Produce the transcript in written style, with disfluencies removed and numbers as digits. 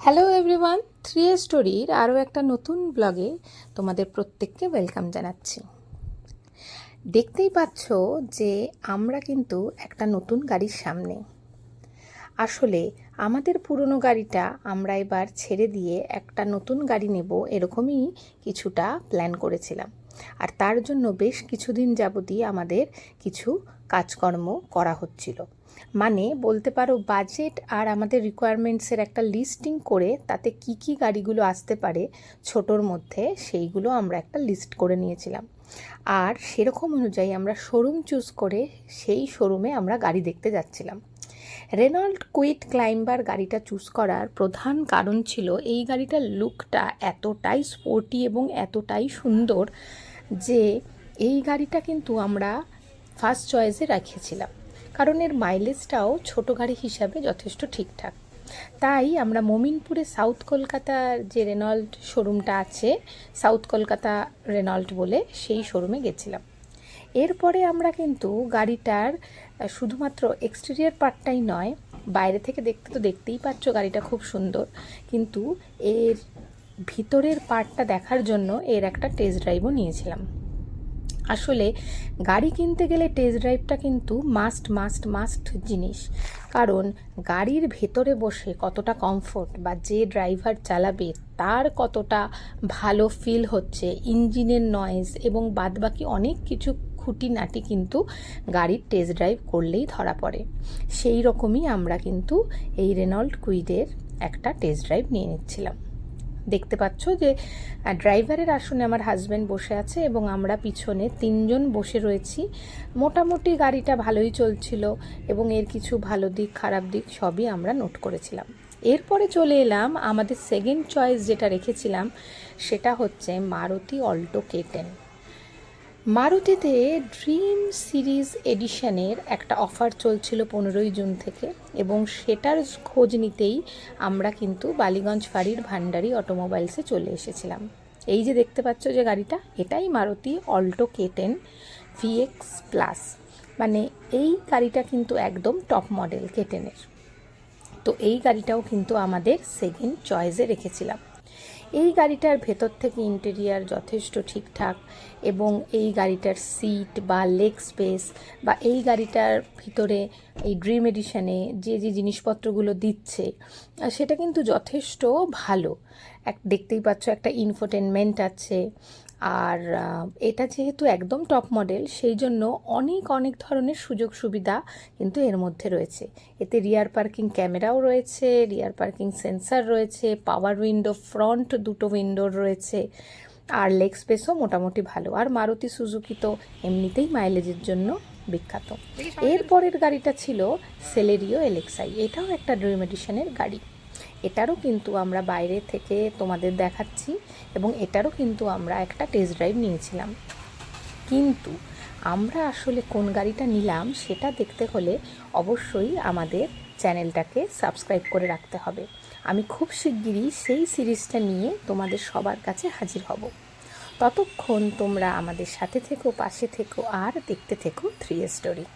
Hello everyone, three স্টোরির আরও একটা নতুন ব্লগে তোমাদের প্রত্যেককে ওয়েলকাম জানাচ্ছি। দেখতেই পাচ্ছ যে আমরা কিন্তু একটা নতুন গাড়ির সামনে। আসলে আমাদের পুরনো গাড়িটা আমরা এবার ছেড়ে দিয়ে একটা নতুন গাড়ি নেব, এরকমই কিছুটা প্ল্যান করেছিলাম। আর তার জন্য বেশ কিছুদিন যাবতই আমাদের কিছু কাজকর্ম করা হচ্ছিল। মানে বলতে পারো বাজেট আর আমাদের রিকোয়ারমেন্টসের একটা লিস্টিং করে তাতে কি কি গাড়িগুলো আসতে পারে ছোটোর মধ্যে, সেইগুলো আমরা একটা লিস্ট করে নিয়েছিলাম। আর সেরকম অনুযায়ী আমরা শোরুম চুজ করে সেই শোরুমে আমরা গাড়ি দেখতে যাচ্ছিলাম। রেনল্ট কুইড ক্লাইম্বার গাড়িটা চুজ করার প্রধান কারণ ছিল এই গাড়িটার লুকটা এতটাই স্পোর্টি এবং এতটাই সুন্দর যে এই গাড়িটা কিন্তু আমরা ফার্স্ট চয়েসে রেখেছিলাম, কারণ এর মাইলেজটাও ছোটো গাড়ি হিসাবে যথেষ্ট ঠিকঠাক। তাই আমরা মোমিনপুরে সাউথ কলকাতার যে রেনল্ট শোরুমটা আছে, সাউথ কলকাতা রেনল্ট বলে, সেই শোরুমে গেছিলাম। এরপরে আমরা কিন্তু গাড়িটার শুধুমাত্র এক্সটেরিয়ার পার্টটাই নয়, বাইরে থেকে দেখতে তো দেখতেই পাচ্ছ গাড়িটা খুব সুন্দর, কিন্তু এর ভিতরের পার্টটা দেখার জন্য এর একটা টেস্ট ড্রাইভও নিয়েছিলাম। আসলে গাড়ি কিনতে গেলে টেস্ট ড্রাইভটা কিন্তু মাস্ট জিনিস, কারণ গাড়ির ভেতরে বসে কতটা কমফোর্ট বা যে ড্রাইভার চালাবে তার কতটা ভালো ফিল হচ্ছে, ইঞ্জিনের নয়েজ এবং বাদবাকি অনেক কিছু খুঁটিনাটি কিন্তু গাড়ির টেস্ট ড্রাইভ করলেই ধরা পড়ে। সেই রকমই আমরা কিন্তু এই রেনল্ট কুইডের একটা টেস্ট ড্রাইভ নিয়ে নিচ্ছিলাম। দেখতে পাচ্ছ যে ড্রাইভারের আসনে আমার হাজব্যান্ড বসে আছে এবং আমরা পিছনে তিনজন বসে রয়েছি। মোটামুটি গাড়িটা ভালোই চলছিল এবং এর কিছু ভালো দিক খারাপ দিক সবই আমরা নোট করেছিলাম। এরপরে চলে এলাম আমাদের সেকেন্ড চয়েস যেটা রেখেছিলাম, সেটা হচ্ছে মারুতি অল্টো K10। মারুতিতে ড্রিম সিরিজ এডিশনের একটা অফার চলছিল 15ই জুন থেকে, এবং সেটার খোঁজ নিতেই আমরা কিন্তু বালিগঞ্জ ফাঁড়ির ভান্ডারি অটোমোবাইলসে চলে এসেছিলাম। এই যে দেখতে পাচ্ছ যে গাড়িটা, এটাই Maruti Alto K10 VX plus. মানে এই গাড়িটা কিন্তু একদম টপ মডেল K10-এর। তো এই গাড়িটাও কিন্তু আমাদের সেকেন্ড চয়েসে রেখেছিলাম। এই গাড়িটার ভেতর থেকে ইন্টেরিয়ার যথেষ্ট ঠিকঠাক, এবং এই গাড়িটার সিট বা লেগ স্পেস বা এই গাড়িটার ভিতরে এই ড্রিম এডিশনে যে যে জিনিসপত্রগুলো দিচ্ছে সেটা কিন্তু যথেষ্ট ভালো। দেখতেই পাচ্ছ একটা ইনফোটেনমেন্ট আছে, আর এটা যেহেতু একদম টপ মডেল সেই জন্য অনেক ধরনের সুযোগ সুবিধা কিন্তু এর মধ্যে রয়েছে। এতে রিয়ার পার্কিং ক্যামেরাও রয়েছে, রিয়ার পার্কিং সেন্সার রয়েছে, পাওয়ার উইন্ডো, ফ্রন্ট দুটো উইন্ডোর রয়েছে, আর লেগ স্পেসও মোটামুটি ভালো। আর মারুতি সুজুকি তো এমনিতেই মাইলেজের জন্য বিখ্যাত। এরপরের গাড়িটা ছিল সেলেরিও LXi। এটাও একটা ড্রিম এডিশনের গাড়ি। এটারও কিন্তু আমরা বাইরে থেকে তোমাদের দেখাচ্ছি, এবং এটারও কিন্তু আমরা একটা টেস্ট ড্রাইভ নিয়েছিলাম। কিন্তু আমরা আসলে কোন গাড়িটা নিলাম সেটা দেখতে হলে অবশ্যই আমাদের চ্যানেলটাকে সাবস্ক্রাইব করে রাখতে হবে। আমি খুব শিগগিরই সেই সিরিজটা নিয়ে তোমাদের সবার কাছে হাজির হব। ততক্ষণ তোমরা আমাদের সাথে থেকো, পাশে থেকো, আর দেখতে থেকো থ্রি স্টোরি।